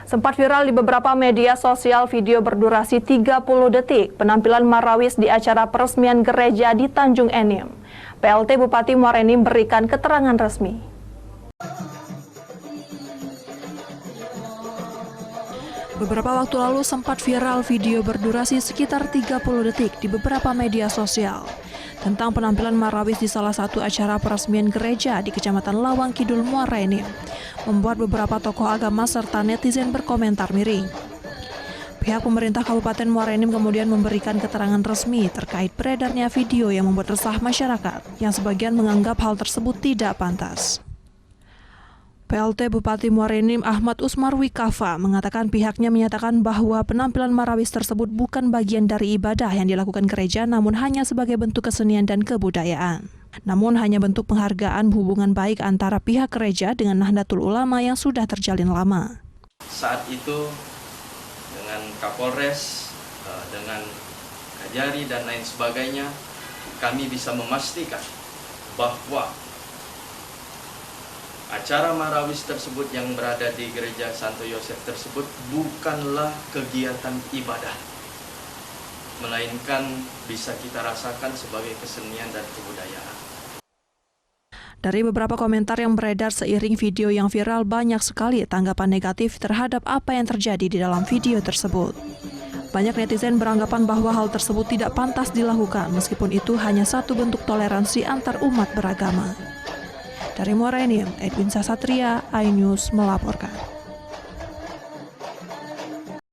Sempat viral di beberapa media sosial video berdurasi 30 detik penampilan Marawis di acara peresmian gereja di Tanjung Enim. PLT Bupati Muara Enim berikan keterangan resmi. Beberapa waktu lalu sempat viral video berdurasi sekitar 30 detik di beberapa media sosial tentang penampilan Marawis di salah satu acara peresmian gereja di Kecamatan Lawang Kidul, Muara Enim, membuat beberapa tokoh agama serta netizen berkomentar miring. Pihak pemerintah Kabupaten Muara Enim kemudian memberikan keterangan resmi terkait beredarnya video yang membuat resah masyarakat, yang sebagian menganggap hal tersebut tidak pantas. PLT Bupati Muara Enim Ahmad Usmarwi Kafa mengatakan pihaknya menyatakan bahwa penampilan Marawis tersebut bukan bagian dari ibadah yang dilakukan gereja, namun hanya sebagai bentuk kesenian dan kebudayaan. Namun hanya bentuk penghargaan hubungan baik antara pihak gereja dengan Nahdlatul Ulama yang sudah terjalin lama. Saat itu dengan Kapolres, dengan Kajari dan lain sebagainya, kami bisa memastikan bahwa acara Marawis tersebut yang berada di Gereja Santo Yosef tersebut bukanlah kegiatan ibadah, melainkan bisa kita rasakan sebagai kesenian dan kebudayaan. Dari beberapa komentar yang beredar seiring video yang viral, banyak sekali tanggapan negatif terhadap apa yang terjadi di dalam video tersebut. Banyak netizen beranggapan bahwa hal tersebut tidak pantas dilakukan, meskipun itu hanya satu bentuk toleransi antar umat beragama. Dari Muara Enim, Edwin Sasatria, iNews melaporkan.